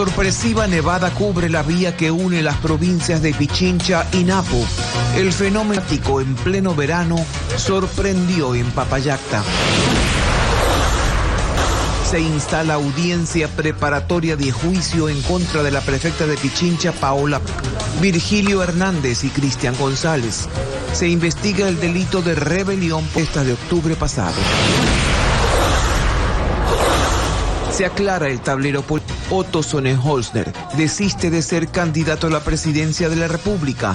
Sorpresiva nevada cubre la vía que une las provincias de Pichincha y Napo. El fenómeno climático en pleno verano sorprendió en Papallacta. Se instala audiencia preparatoria de juicio en contra de la prefecta de Pichincha, Paola Virgilio Hernández y Cristian González. Se investiga el delito de rebelión esta de octubre pasado. Se aclara el tablero político. Otto Sonnenholzner desiste de ser candidato a la presidencia de la República.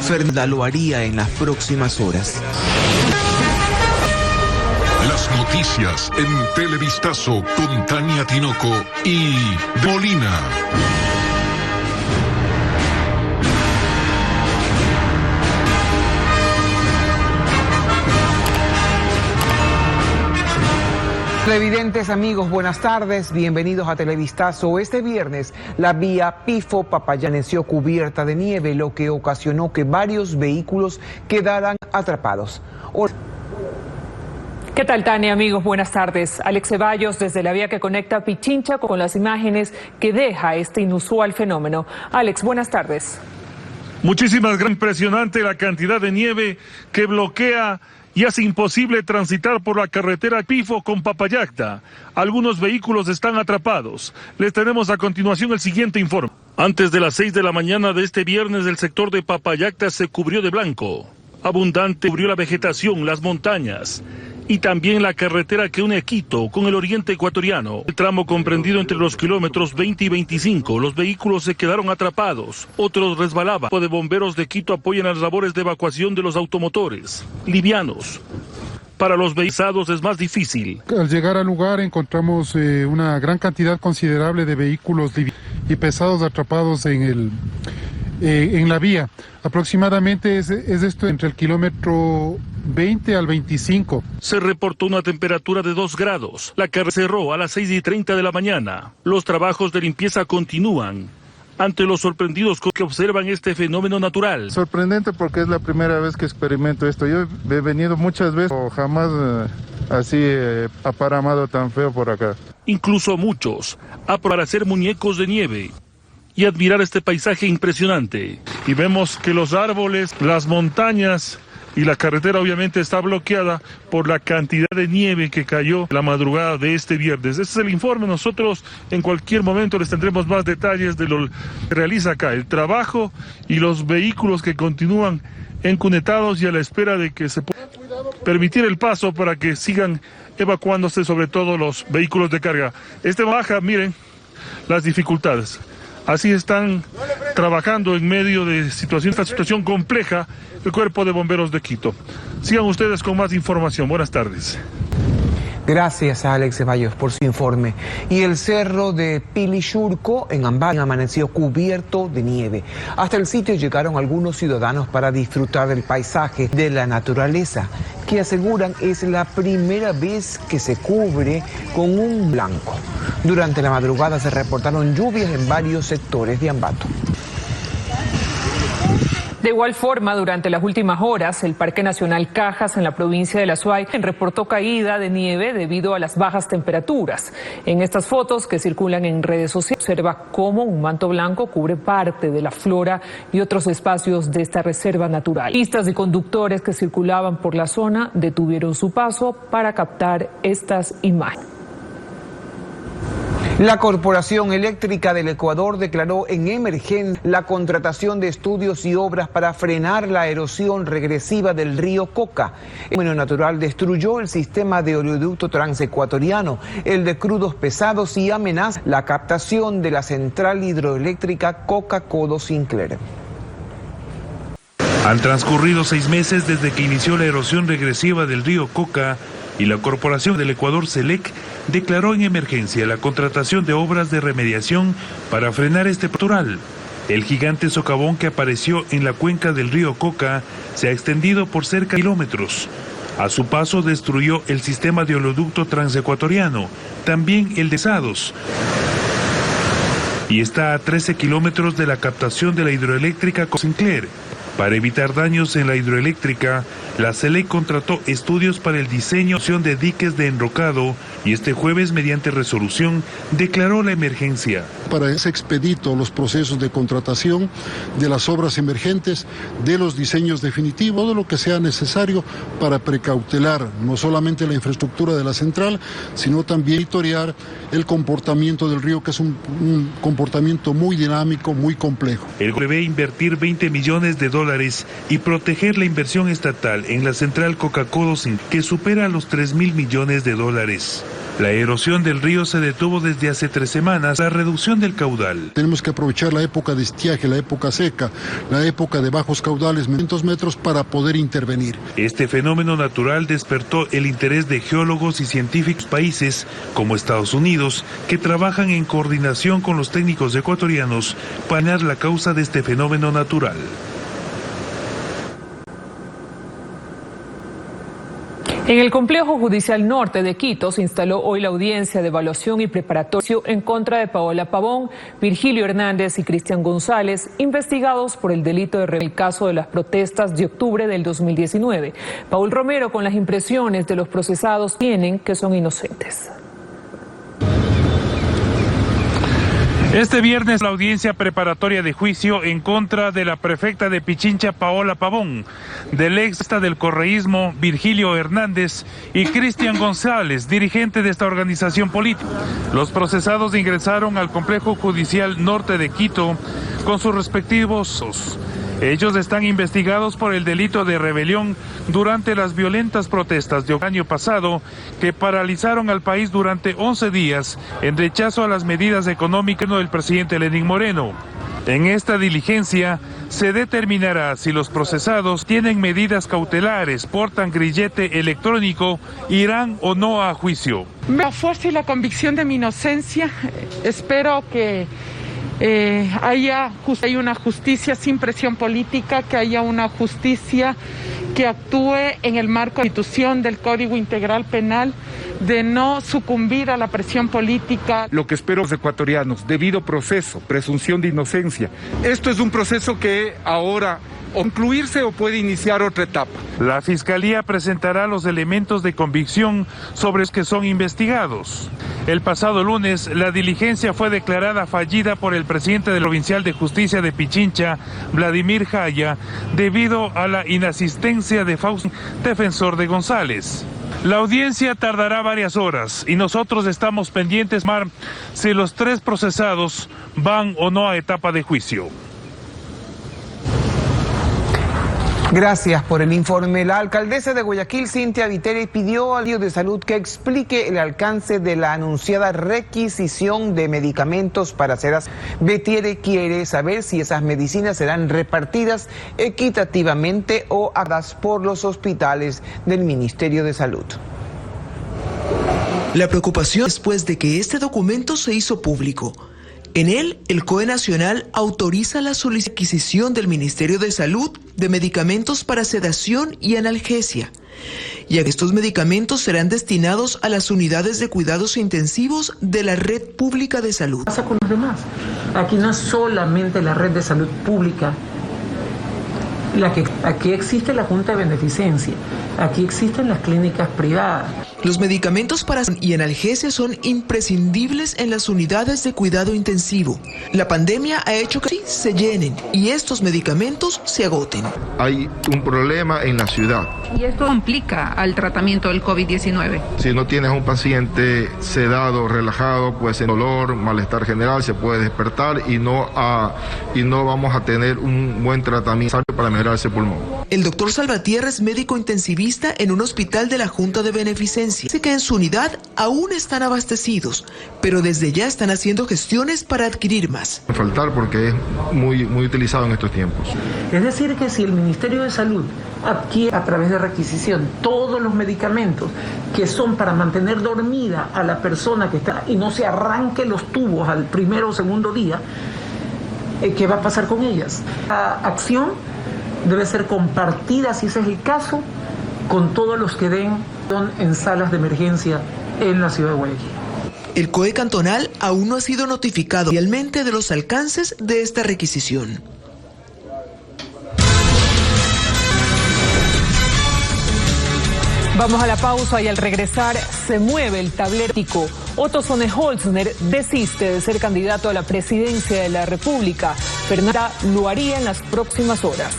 Fernanda lo haría en las próximas horas. Las noticias en Televistazo con Tania Tinoco y Molina. Televidentes, amigos, buenas tardes, bienvenidos a Televistazo. Este viernes la vía Pifo-Papayacta amaneció cubierta de nieve, lo que ocasionó que varios vehículos quedaran atrapados. ¿Qué tal, Tania, amigos? Buenas tardes. Alex Ceballos desde la vía que conecta Pichincha con las imágenes que deja este inusual fenómeno. Alex, buenas tardes. Muchísimas gracias. Impresionante la cantidad de nieve que bloquea y hace imposible transitar por la carretera Pifo con Papallacta. Algunos vehículos están atrapados. Les tenemos a continuación el siguiente informe. Antes de las 6 de la mañana de este viernes, el sector de Papallacta se cubrió de blanco. Abundante cubrió la vegetación, las montañas y también la carretera que une Quito con el oriente ecuatoriano. El tramo comprendido entre los kilómetros 20 y 25, los vehículos se quedaron atrapados, otros resbalaban. Los de bomberos de Quito apoyan las labores de evacuación de los automotores livianos. Para los vehículos es más difícil. Al llegar al lugar encontramos una gran cantidad considerable de vehículos y pesados atrapados en la vía. Aproximadamente es esto entre el kilómetro 20 al 25. Se reportó una temperatura de 2 grados. La carretera cerró a las 6:30 de la mañana. Los trabajos de limpieza continúan ante los sorprendidos que observan este fenómeno natural. Sorprendente porque es la primera vez que experimento esto. Yo he venido muchas veces, pero jamás así aparamado tan feo por acá. Incluso muchos para hacer muñecos de nieve y admirar este paisaje impresionante. Y vemos que los árboles, las montañas y la carretera obviamente está bloqueada por la cantidad de nieve que cayó la madrugada de este viernes. Este es el informe. Nosotros en cualquier momento les tendremos más detalles de lo que realiza acá, el trabajo y los vehículos que continúan encunetados y a la espera de que se pueda permitir el paso para que sigan evacuándose, sobre todo los vehículos de carga. Baja, miren las dificultades. Así están trabajando en medio de esta situación compleja el Cuerpo de Bomberos de Quito. Sigan ustedes con más información. Buenas tardes. Gracias a Alex Ceballos por su informe. Y el cerro de Pilichurco en Ambato amaneció cubierto de nieve. Hasta el sitio llegaron algunos ciudadanos para disfrutar del paisaje, de la naturaleza, que aseguran es la primera vez que se cubre con un blanco. Durante la madrugada se reportaron lluvias en varios sectores de Ambato. De igual forma, durante las últimas horas, el Parque Nacional Cajas en la provincia de La Suay reportó caída de nieve debido a las bajas temperaturas. En estas fotos que circulan en redes sociales, observa cómo un manto blanco cubre parte de la flora y otros espacios de esta reserva natural. Pistas y conductores que circulaban por la zona detuvieron su paso para captar estas imágenes. La Corporación Eléctrica del Ecuador declaró en emergencia la contratación de estudios y obras para frenar la erosión regresiva del río Coca. El fenómeno natural destruyó el sistema de oleoducto transecuatoriano, el de crudos pesados, y amenaza la captación de la central hidroeléctrica Coca-Codo Sinclair. Han transcurrido 6 meses desde que inició la erosión regresiva del río Coca y la Corporación del Ecuador CELEC declaró en emergencia la contratación de obras de remediación para frenar este natural. El gigante socavón que apareció en la cuenca del río Coca se ha extendido por cerca de kilómetros. A su paso destruyó el sistema de oleoducto transecuatoriano, también el de Sados, y está a 13 kilómetros de la captación de la hidroeléctrica Sinclair. Para evitar daños en la hidroeléctrica, la SELEC contrató estudios para el diseño de diques de enrocado y este jueves, mediante resolución, declaró la emergencia. Para ese expedito los procesos de contratación de las obras emergentes, de los diseños definitivos, todo lo que sea necesario para precautelar no solamente la infraestructura de la central, sino también monitorear el comportamiento del río, que es un comportamiento muy dinámico, muy complejo. El prevé invertir $20 millones y proteger la inversión estatal en la central Coca-Cola, que supera los $3.000 millones. La erosión del río se detuvo desde hace 3 semanas, la reducción del caudal. Tenemos que aprovechar la época de estiaje, la época seca, la época de bajos caudales, 500 metros, para poder intervenir. Este fenómeno natural despertó el interés de geólogos y científicos de países como Estados Unidos, que trabajan en coordinación con los técnicos ecuatorianos para hallar la causa de este fenómeno natural. En el Complejo Judicial Norte de Quito se instaló hoy la audiencia de evaluación y preparatorio en contra de Paola Pavón, Virgilio Hernández y Cristian González, investigados por el delito de el caso de las protestas de octubre del 2019. Paul Romero con las impresiones de los procesados tienen que son inocentes. Este viernes la audiencia preparatoria de juicio en contra de la prefecta de Pichincha Paola Pavón, del ex del correísmo Virgilio Hernández y Cristian González, dirigente de esta organización política. Los procesados ingresaron al Complejo Judicial Norte de Quito con sus respectivos. Ellos están investigados por el delito de rebelión durante las violentas protestas del año pasado que paralizaron al país durante 11 días en rechazo a las medidas económicas del presidente Lenín Moreno. En esta diligencia se determinará si los procesados tienen medidas cautelares, portan grillete electrónico, irán o no a juicio. La fuerza y la convicción de mi inocencia, espero que haya una justicia sin presión política, que haya una justicia que actúe en el marco de la Constitución, del Código Integral Penal, de no sucumbir a la presión política. Lo que espero los ecuatorianos, debido proceso, presunción de inocencia. Esto es un proceso que ahora concluirse o puede iniciar otra etapa. La Fiscalía presentará los elementos de convicción sobre los que son investigados. El pasado lunes, la diligencia fue declarada fallida por el presidente del Provincial de Justicia de Pichincha, Vladimir Jaya, debido a la inasistencia de Fausto, defensor de González. La audiencia tardará varias horas y nosotros estamos pendientes de si los 3 procesados van o no a etapa de juicio. Gracias por el informe. La alcaldesa de Guayaquil, Cintia Viteri, pidió al Ministerio de Salud que explique el alcance de la anunciada requisición de medicamentos para ceras. Viteri quiere saber si esas medicinas serán repartidas equitativamente o dadas por los hospitales del Ministerio de Salud. La preocupación después de que este documento se hizo público. En él, el COE Nacional autoriza la adquisición del Ministerio de Salud de medicamentos para sedación y analgesia, y estos medicamentos serán destinados a las unidades de cuidados intensivos de la red pública de salud. ¿Qué pasa con los demás? Aquí no es solamente la red de salud pública, aquí existe la Junta de Beneficencia, aquí existen las clínicas privadas. Los medicamentos para y analgesia son imprescindibles en las unidades de cuidado intensivo. La pandemia ha hecho que se llenen y estos medicamentos se agoten. Hay un problema en la ciudad. Y esto complica al tratamiento del COVID-19. Si no tienes un paciente sedado, relajado, puede ser dolor, malestar general, se puede despertar y no vamos a tener un buen tratamiento para mejorar ese pulmón. El doctor Salvatierra es médico intensivista en un hospital de la Junta de Beneficencia. Dice que en su unidad aún están abastecidos, pero desde ya están haciendo gestiones para adquirir más. Faltar porque es muy utilizado en estos tiempos. Es decir, que si el Ministerio de Salud adquiere a través de requisición todos los medicamentos que son para mantener dormida a la persona que está y no se arranque los tubos al primero o segundo día, ¿qué va a pasar con ellas? La acción debe ser compartida, si ese es el caso, con todos los que den en salas de emergencia en la ciudad de Guayaquil. El COE cantonal aún no ha sido notificado oficialmente de los alcances de esta requisición. Vamos a la pausa y al regresar se mueve el tablero. Otto Sonnenholzner desiste de ser candidato a la presidencia de la República. Fernanda lo haría en las próximas horas.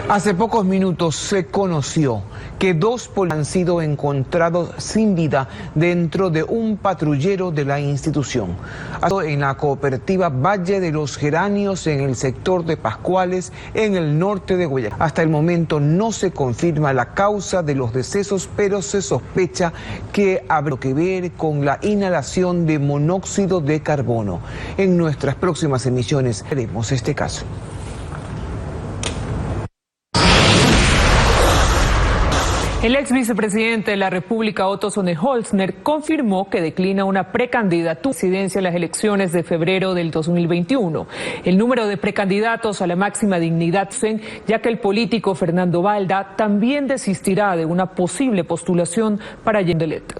Hace pocos minutos se conoció que 2 policías han sido encontrados sin vida dentro de un patrullero de la institución. En la cooperativa Valle de los Geranios, en el sector de Pascuales, en el norte de Guayaquil. Hasta el momento no se confirma la causa de los decesos, pero se sospecha que habrá que ver con la inhalación de monóxido de carbono. En nuestras próximas emisiones veremos este caso. El ex vicepresidente de la República, Otto Sonnenholzner, confirmó que declina una precandidatura a la presidencia en las elecciones de febrero del 2021. El número de precandidatos a la máxima dignidad, ya que el político Fernando Balda también desistirá de una posible postulación para Yendelet.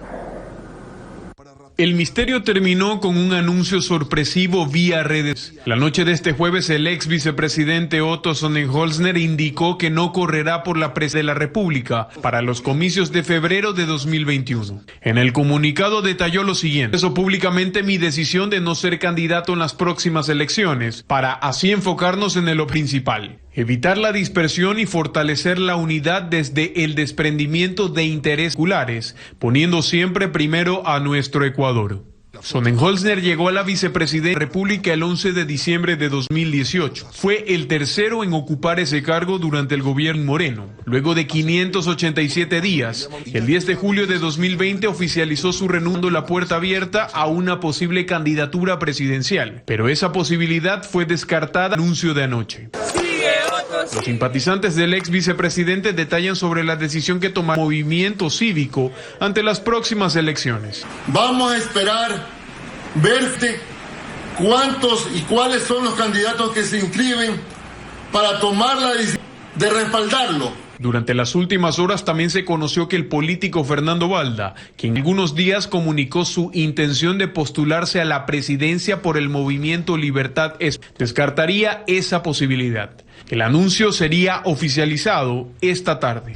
El misterio terminó con un anuncio sorpresivo vía redes. La noche de este jueves, el ex vicepresidente Otto Sonnenholzner indicó que no correrá por la presidencia de la República para los comicios de febrero de 2021. En el comunicado detalló lo siguiente: "Expreso públicamente mi decisión de no ser candidato en las próximas elecciones, para así enfocarnos en lo principal. Evitar la dispersión y fortalecer la unidad desde el desprendimiento de intereses particulares, poniendo siempre primero a nuestro Ecuador". Sonnenholzner llegó a la vicepresidencia de la República el 11 de diciembre de 2018. Fue el tercero en ocupar ese cargo durante el gobierno Moreno. Luego de 587 días, el 10 de julio de 2020 oficializó su renuncia, la puerta abierta a una posible candidatura presidencial. Pero esa posibilidad fue descartada en el anuncio de anoche. Los simpatizantes del ex vicepresidente detallan sobre la decisión que tomará el movimiento cívico ante las próximas elecciones. Vamos a esperar ver cuántos y cuáles son los candidatos que se inscriben para tomar la decisión de respaldarlo. Durante las últimas horas también se conoció que el político Fernando Balda, quien algunos días comunicó su intención de postularse a la presidencia por el movimiento Libertad, descartaría esa posibilidad. El anuncio sería oficializado esta tarde.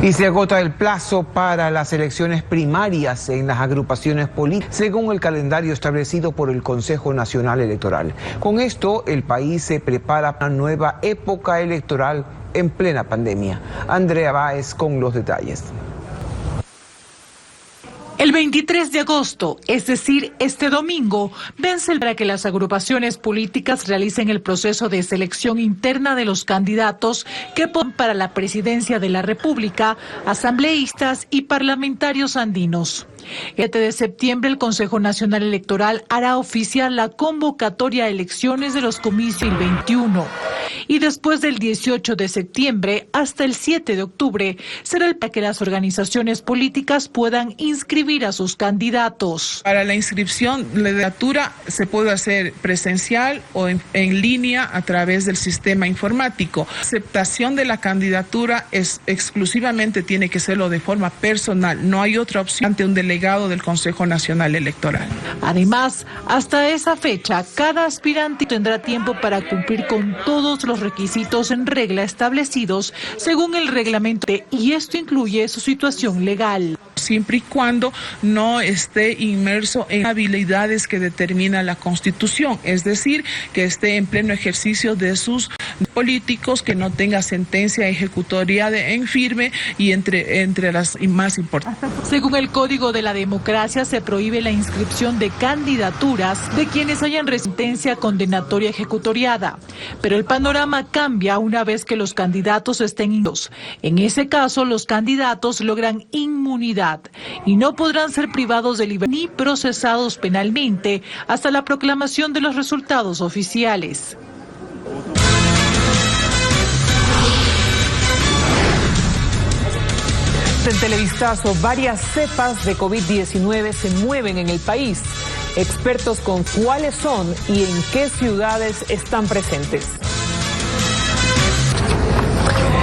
Y se agota el plazo para las elecciones primarias en las agrupaciones políticas, según el calendario establecido por el Consejo Nacional Electoral. Con esto, el país se prepara para una nueva época electoral en plena pandemia. Andrea Báez con los detalles. El 23 de agosto, es decir, este domingo, vence para que las agrupaciones políticas realicen el proceso de selección interna de los candidatos que ponen para la presidencia de la República, asambleístas y parlamentarios andinos. El 7 de septiembre, el Consejo Nacional Electoral hará oficial la convocatoria a elecciones de los comicios del 21. Y después del 18 de septiembre hasta el 7 de octubre será el para que las organizaciones políticas puedan inscribir a sus candidatos. Para la inscripción, la candidatura se puede hacer presencial o en línea a través del sistema informático. La aceptación de la candidatura exclusivamente tiene que serlo de forma personal. No hay otra opción ante un delegado del Consejo Nacional Electoral. Además, hasta esa fecha, cada aspirante tendrá tiempo para cumplir con todos los requisitos en regla establecidos según el reglamento, y esto incluye su situación legal. Siempre y cuando no esté inmerso en habilidades que determina la Constitución, es decir, que esté en pleno ejercicio de sus políticos, que no tenga sentencia ejecutoria en firme y entre las más importantes. Según el Código de la Democracia, se prohíbe la inscripción de candidaturas de quienes hayan sentencia condenatoria ejecutoriada, pero el panorama cambia una vez que los candidatos estén inhibidos. En ese caso, los candidatos logran inmunidad y no podrán ser privados de libertad ni procesados penalmente hasta la proclamación de los resultados oficiales. En Televistazo, varias cepas de COVID-19 se mueven en el país. Expertos con cuáles son y en qué ciudades están presentes.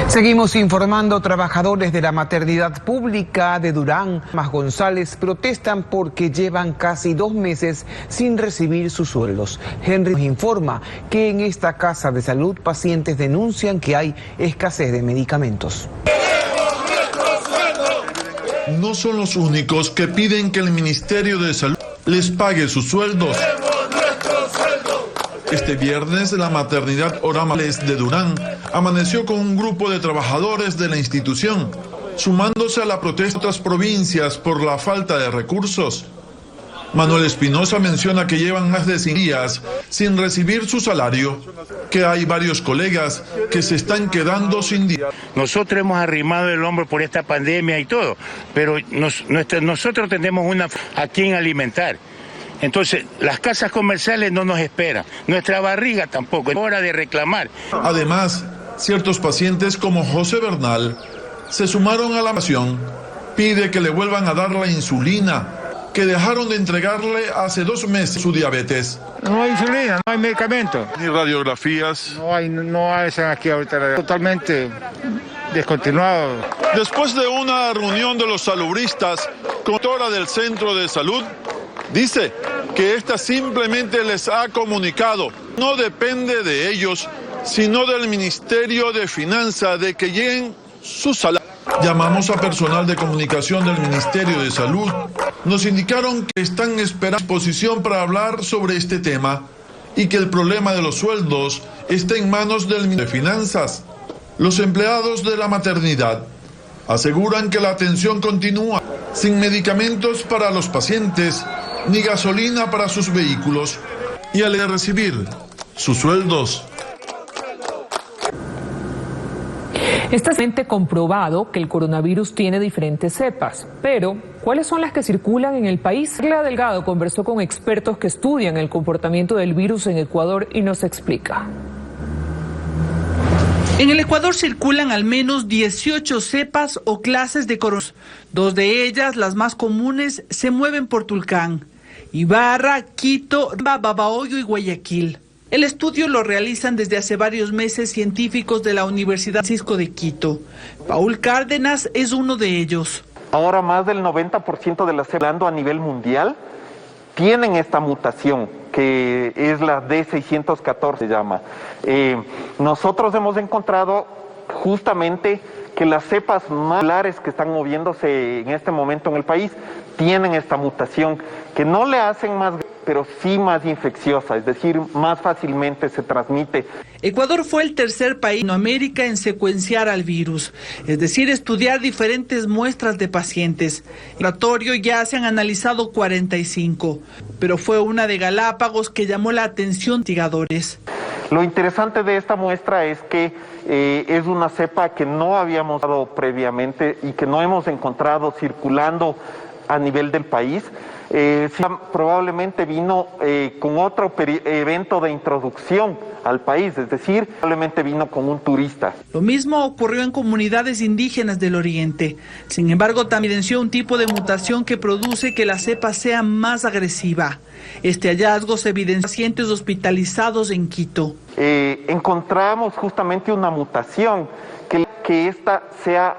Seguimos informando. Trabajadores de la maternidad pública de Durán, Mas González, protestan porque llevan casi 2 meses sin recibir sus sueldos. Henry nos informa que en esta casa de salud pacientes denuncian que hay escasez de medicamentos. No son los únicos que piden que el Ministerio de Salud les pague sus sueldos. Este viernes, la maternidad Oramales de Durán amaneció con un grupo de trabajadores de la institución, sumándose a la protesta de otras provincias por la falta de recursos. Manuel Espinosa menciona que llevan más de 100 días sin recibir su salario, que hay varios colegas que se están quedando sin dinero. Nosotros hemos arrimado el hombro por esta pandemia y todo, pero nosotros tenemos a quien alimentar. Entonces, las casas comerciales no nos esperan, nuestra barriga tampoco, es hora de reclamar. Además, ciertos pacientes como José Bernal se sumaron a la acción, pide que le vuelvan a dar la insulina, que dejaron de entregarle hace 2 meses su diabetes. No hay insulina, no hay medicamento. Ni radiografías. No hay aquí ahorita, totalmente descontinuado. Después de una reunión de los salubristas, conductora del centro de salud, dice que esta simplemente les ha comunicado, no depende de ellos, sino del Ministerio de Finanzas de que lleguen sus salarios. Llamamos a personal de comunicación del Ministerio de Salud. Nos indicaron que están esperando posición para hablar sobre este tema y que el problema de los sueldos está en manos del Ministerio de Finanzas. Los empleados de la maternidad aseguran que la atención continúa sin medicamentos para los pacientes ni gasolina para sus vehículos y al recibir sus sueldos. Está comprobado que el coronavirus tiene diferentes cepas, pero ¿cuáles son las que circulan en el país? Carla Delgado conversó con expertos que estudian el comportamiento del virus en Ecuador y nos explica. En el Ecuador circulan al menos 18 cepas o clases de coronavirus. 2 de ellas, las más comunes, se mueven por Tulcán: Ibarra, Quito, Babahoyo y Guayaquil. El estudio lo realizan desde hace varios meses científicos de la Universidad Francisco de Quito. Paul Cárdenas es uno de ellos. Ahora más del 90% de las cepas a nivel mundial tienen esta mutación, que es la D614 se llama. Nosotros hemos encontrado justamente que las cepas más populares que están moviéndose en este momento en el país tienen esta mutación, que no le hacen más, pero sí más infecciosa, es decir, más fácilmente se transmite. Ecuador fue el tercer país en América en secuenciar al virus, es decir, estudiar diferentes muestras de pacientes. En el laboratorio ya se han analizado 45, pero fue una de Galápagos que llamó la atención de investigadores. Lo interesante de esta muestra es que es una cepa que no habíamos dado previamente y que no hemos encontrado circulando a nivel del país. Probablemente vino con otro evento de introducción al país, es decir, probablemente vino con un turista. Lo mismo ocurrió en comunidades indígenas del oriente. Sin embargo, también evidenció un tipo de mutación que produce que la cepa sea más agresiva. Este hallazgo se evidenció en pacientes hospitalizados en Quito. Encontramos justamente una mutación que esta sea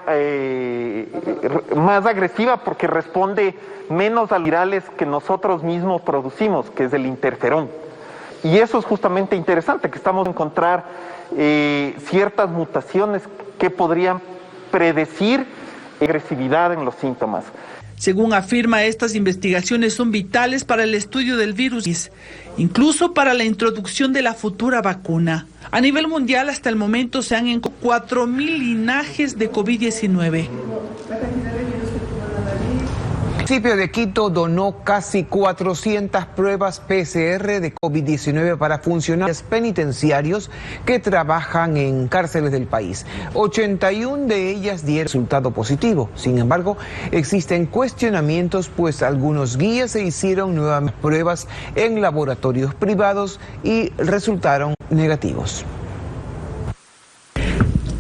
más agresiva porque responde menos a virales que nosotros mismos producimos, que es el interferón. Y eso es justamente interesante, que estamos a encontrar ciertas mutaciones que podrían predecir agresividad en los síntomas. Según afirma, estas investigaciones son vitales para el estudio del virus, incluso para la introducción de la futura vacuna. A nivel mundial, hasta el momento se han encontrado 4.000 linajes de COVID-19. El municipio de Quito donó casi 400 pruebas PCR de COVID-19 para funcionarios penitenciarios que trabajan en cárceles del país. 81 de ellas dieron resultado positivo. Sin embargo, existen cuestionamientos, pues algunos guías se hicieron nuevas pruebas en laboratorios privados y resultaron negativos.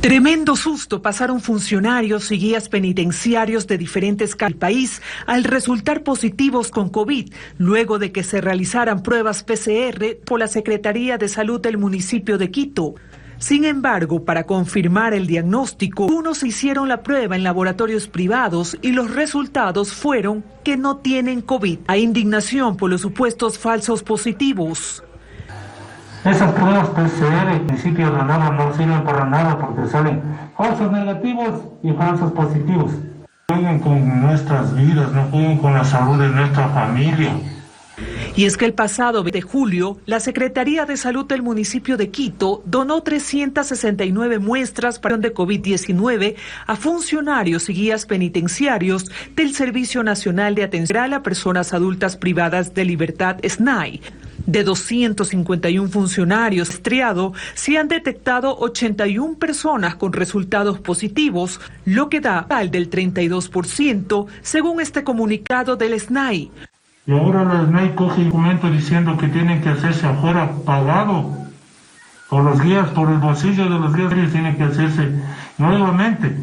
Tremendo susto pasaron funcionarios y guías penitenciarios de diferentes del país al resultar positivos con COVID, luego de que se realizaran pruebas PCR por la Secretaría de Salud del municipio de Quito. Sin embargo, para confirmar el diagnóstico, unos hicieron la prueba en laboratorios privados y los resultados fueron que no tienen COVID. Hay indignación por los supuestos falsos positivos. Esas pruebas PCR en principio de nada no sirven para nada porque salen falsos negativos y falsos positivos. No jueguen con nuestras vidas, no jueguen con la salud de nuestra familia. Y es que el pasado 20 de julio, la Secretaría de Salud del municipio de Quito donó 369 muestras de COVID-19 a funcionarios y guías penitenciarios del Servicio Nacional de Atención a Personas Adultas Privadas de Libertad, SNAI. De 251 funcionarios estriado, se han detectado 81 personas con resultados positivos, lo que da al del 32%, según este comunicado del SNAI. Y ahora la SNAI coge el documento diciendo que tienen que hacerse afuera pagado por los guías, por el bolsillo de los guías, tienen que hacerse nuevamente.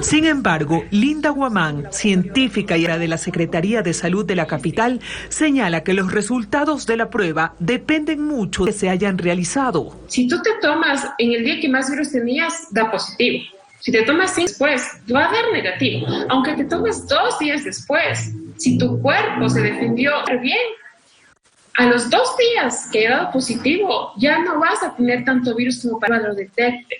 Sin embargo, Linda Guamán, científica y de la Secretaría de Salud de la capital, señala que los resultados de la prueba dependen mucho de que se hayan realizado. Si tú te tomas en el día que más virus tenías, da positivo. Si te tomas 5 después, va a dar negativo. Aunque te tomes 2 días después, si tu cuerpo se defendió bien, a los 2 días que he dado positivo, ya no vas a tener tanto virus como para que lo detecte.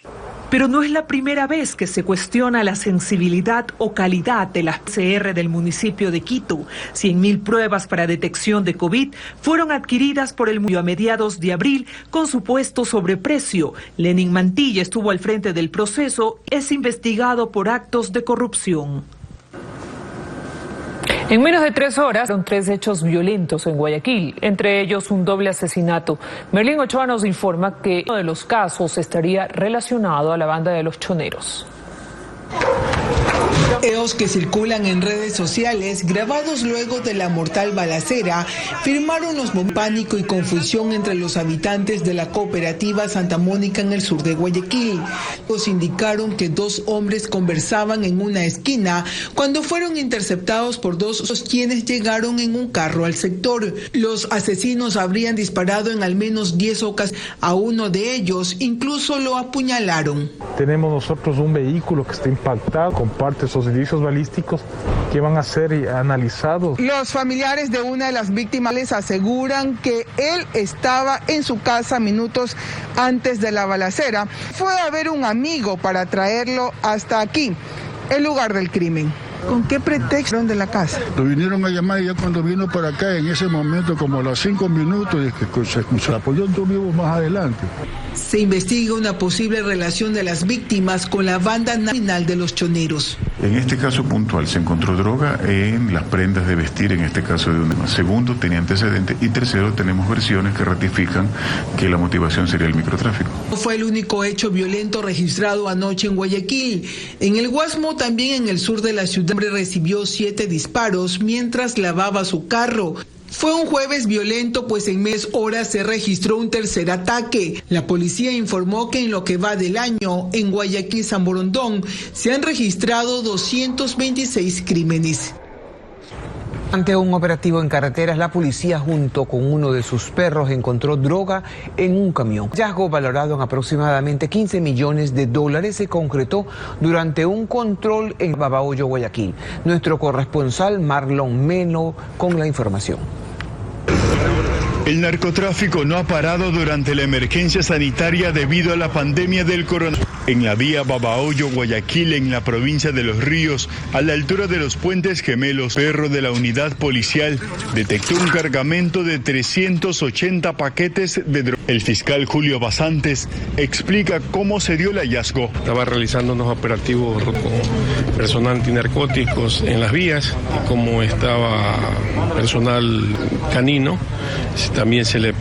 Pero no es la primera vez que se cuestiona la sensibilidad o calidad de las PCR del municipio de Quito. 100.000 pruebas para detección de COVID fueron adquiridas por el municipio a mediados de abril con supuesto sobreprecio. Lenin Mantilla estuvo al frente del proceso, es investigado por actos de corrupción. En menos de 3 horas, fueron 3 hechos violentos en Guayaquil, entre ellos un doble asesinato. Merlín Ochoa nos informa que uno de los casos estaría relacionado a la banda de los choneros. Videos que circulan en redes sociales, grabados luego de la mortal balacera, firmaron los momentos de pánico y confusión entre los habitantes de la cooperativa Santa Mónica en el sur de Guayaquil. Los indicaron que 2 hombres conversaban en una esquina cuando fueron interceptados por 2 quienes llegaron en un carro al sector. Los asesinos habrían disparado en al menos 10 ocasiones. A uno de ellos incluso lo apuñalaron. Tenemos nosotros un vehículo que está impactado, comparte esos indicios balísticos que van a ser analizados. Los familiares de una de las víctimas les aseguran que él estaba en su casa minutos antes de la balacera. Fue a ver un amigo para traerlo hasta aquí, el lugar del crimen. ¿Con qué pretexto de la casa? Lo vinieron a llamar y ya cuando vino para acá, en ese momento, como a los 5 minutos, se escuchó. Apoyó tuvimos más adelante. Se investiga una posible relación de las víctimas con la banda criminal de los choneros. En este caso puntual se encontró droga en las prendas de vestir, en este caso de un segundo tenía antecedentes y tercero tenemos versiones que ratifican que la motivación sería el microtráfico. No fue el único hecho violento registrado anoche en Guayaquil. En el Guasmo, también en el sur de la ciudad, el hombre recibió 7 disparos mientras lavaba su carro. Fue un jueves violento, pues en menos horas se registró un tercer ataque. La policía informó que en lo que va del año, en Guayaquil y San Borondón, se han registrado 226 crímenes. Ante un operativo en carreteras, la policía junto con uno de sus perros encontró droga en un camión. El hallazgo, valorado en aproximadamente $15 millones, se concretó durante un control en Babahoyo, Guayaquil. Nuestro corresponsal Marlon Meno con la información. El narcotráfico no ha parado durante la emergencia sanitaria debido a la pandemia del coronavirus. En la vía Babahoyo, Guayaquil, en la provincia de Los Ríos, a la altura de los puentes gemelos, perro de la unidad policial detectó un cargamento de 380 paquetes de droga. El fiscal Julio Basantes explica cómo se dio el hallazgo. Estaba realizando unos operativos con personal antinarcóticos en las vías, y como estaba personal canino, también se le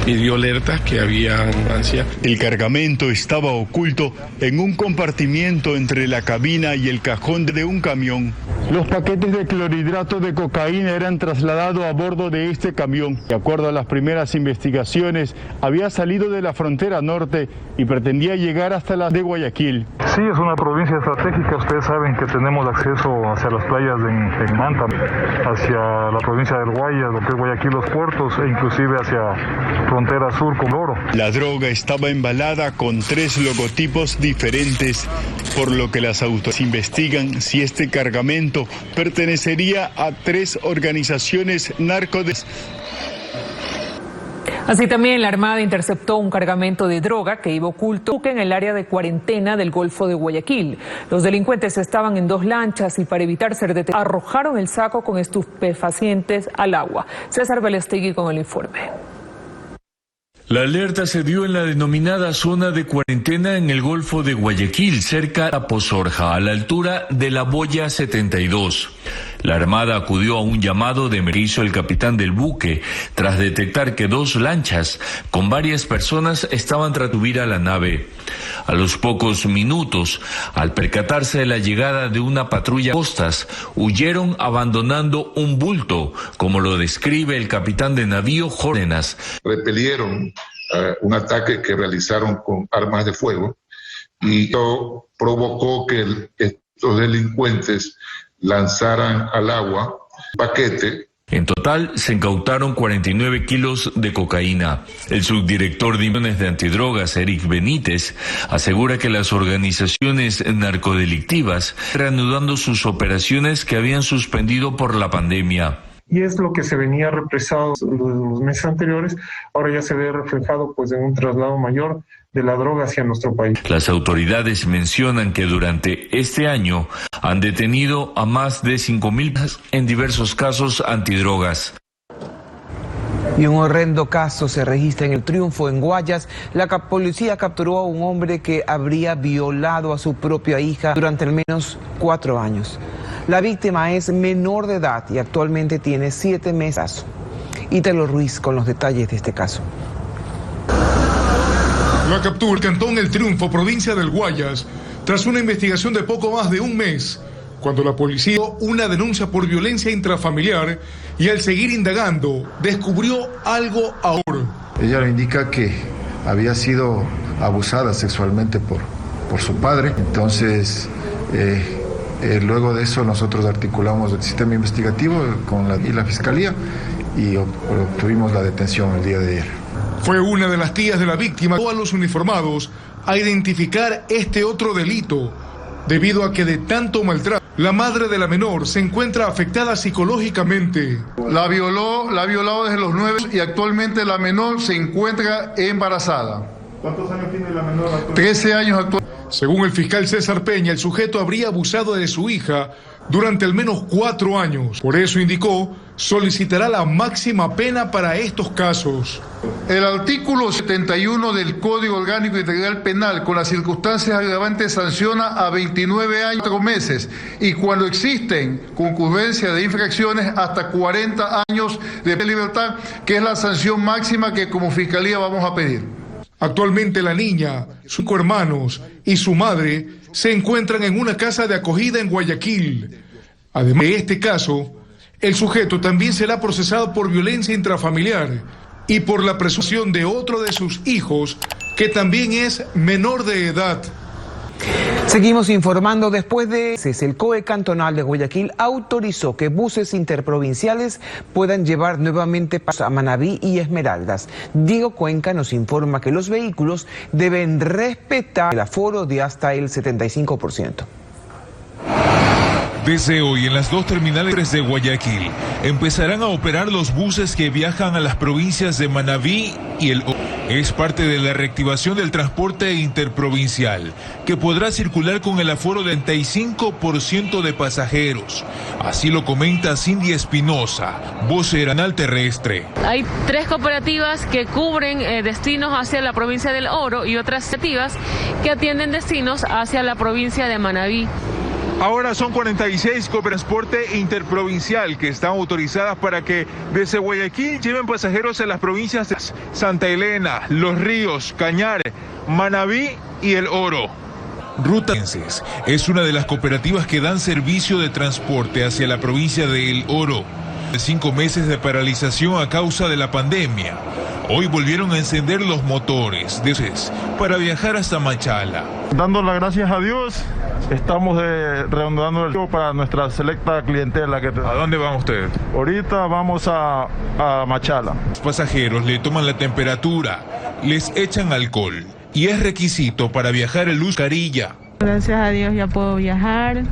pidió alertas que había ansia. El cargamento estaba oculto en un compartimiento entre la cabina y el cajón de un camión. Los paquetes de clorhidrato de cocaína eran trasladados a bordo de este camión. De acuerdo a las primeras investigaciones, había salido de la frontera norte y pretendía llegar hasta la de Guayaquil. Sí, es una provincia estratégica. Ustedes saben que tenemos acceso hacia las playas en Manta, hacia la provincia del Guayas, lo que es Guayaquil, los puertos, e inclusive hacia frontera sur con Oro. La droga estaba embalada con 3 logotipos diferentes, por lo que las autoridades investigan si este cargamento pertenecería a 3 organizaciones narcoterroristas. Así también la Armada interceptó un cargamento de droga que iba oculto en el área de cuarentena del Golfo de Guayaquil. Los delincuentes estaban en 2 lanchas y para evitar ser detenidos arrojaron el saco con estupefacientes al agua. César Belestegui con el informe. La alerta se dio en la denominada zona de cuarentena en el Golfo de Guayaquil, cerca de Pozorja, a la altura de la boya 72. La Armada acudió a un llamado de emergencia el capitán del buque, tras detectar que 2 lanchas con varias personas estaban tras subir a la nave. A los pocos minutos, al percatarse de la llegada de una patrulla de costas, huyeron abandonando un bulto, como lo describe el capitán de navío Jórdenas. Repelieron un ataque que realizaron con armas de fuego y esto provocó que estos delincuentes lanzaran al agua un paquete. En total se incautaron 49 kilos de cocaína. El subdirector de Investigaciones de Antidrogas, Eric Benítez, asegura que las organizaciones narcodelictivas reanudando sus operaciones que habían suspendido por la pandemia. Y es lo que se venía represado los meses anteriores, ahora ya se ve reflejado pues en un traslado mayor de la droga hacia nuestro país. Las autoridades mencionan que durante este año han detenido a más de 5.000 en diversos casos antidrogas. Y un horrendo caso se registra en El Triunfo, en Guayas. La policía capturó a un hombre que habría violado a su propia hija durante al menos 4 años. La víctima es menor de edad y actualmente tiene 7 meses. Ítalo Ruiz con los detalles de este caso. La captura cantón El Triunfo, provincia del Guayas, tras una investigación de poco más de un mes, cuando la policía dio una denuncia por violencia intrafamiliar y al seguir indagando descubrió algo ahora. Ella le indica que había sido abusada sexualmente por su padre, entonces luego de eso nosotros articulamos el sistema investigativo con la fiscalía y obtuvimos la detención el día de ayer. Fue una de las tías de la víctima a los uniformados a identificar este otro delito, debido a que de tanto maltrato, la madre de la menor se encuentra afectada psicológicamente. La violó desde los 9 y actualmente la menor se encuentra embarazada. ¿Cuántos años tiene la menor actualmente? 13 años actualmente. Según el fiscal César Peña, el sujeto habría abusado de su hija durante al menos 4 años. Por eso indicó, solicitará la máxima pena para estos casos. El artículo 71 del Código Orgánico Integral Penal, con las circunstancias agravantes, sanciona a 29 años y 4 meses y cuando existen concurrencia de infracciones hasta 40 años de libertad, que es la sanción máxima que como Fiscalía vamos a pedir. Actualmente la niña, sus 5 hermanos y su madre se encuentran en una casa de acogida en Guayaquil. Además de este caso, el sujeto también será procesado por violencia intrafamiliar y por la presunción de otro de sus hijos, que también es menor de edad. Seguimos informando. Después de el COE cantonal de Guayaquil autorizó que buses interprovinciales puedan llevar nuevamente a Manabí y Esmeraldas. Diego Cuenca nos informa que los vehículos deben respetar el aforo de hasta el 75%. Desde hoy, en las 2 terminales de Guayaquil, empezarán a operar los buses que viajan a las provincias de Manabí y el Oro. Es parte de la reactivación del transporte interprovincial, que podrá circular con el aforo del 35% de pasajeros. Así lo comenta Cindy Espinosa, vocera terrestre. Hay 3 cooperativas que cubren destinos hacia la provincia del Oro y otras cooperativas que atienden destinos hacia la provincia de Manabí. Ahora son 46 transporte interprovincial que están autorizadas para que desde Guayaquil lleven pasajeros a las provincias de Santa Elena, Los Ríos, Cañar, Manabí y El Oro. Ruta es una de las cooperativas que dan servicio de transporte hacia la provincia de El Oro. 5 meses de paralización a causa de la pandemia. Hoy volvieron a encender los motores para viajar hasta Machala. Dando las gracias a Dios, estamos redondeando el tiempo para nuestra selecta clientela. ¿A dónde van ustedes? Ahorita vamos a Machala. Los pasajeros le toman la temperatura, les echan alcohol y es requisito para viajar el uso de mascarilla. Gracias a Dios ya puedo viajar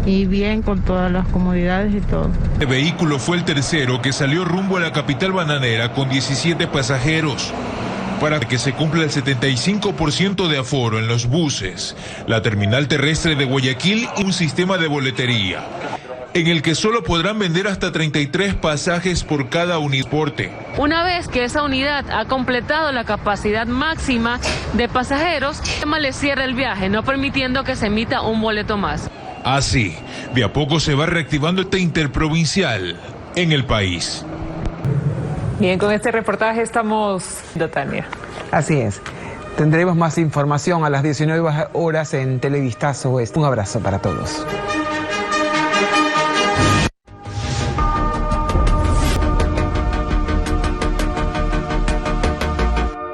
y bien con todas las comodidades y todo. El vehículo fue el tercero que salió rumbo a la capital bananera con 17 pasajeros. Para que se cumpla el 75% de aforo en los buses, la terminal terrestre de Guayaquil y un sistema de boletería, en el que solo podrán vender hasta 33 pasajes por cada unidad. Una vez que esa unidad ha completado la capacidad máxima de pasajeros, el sistema le cierra el viaje, no permitiendo que se emita un boleto más. Así, de a poco se va reactivando este interprovincial en el país. Bien, con este reportaje estamos, Tania. Así es. Tendremos más información a las 19 horas en Televistazo Oeste. Un abrazo para todos.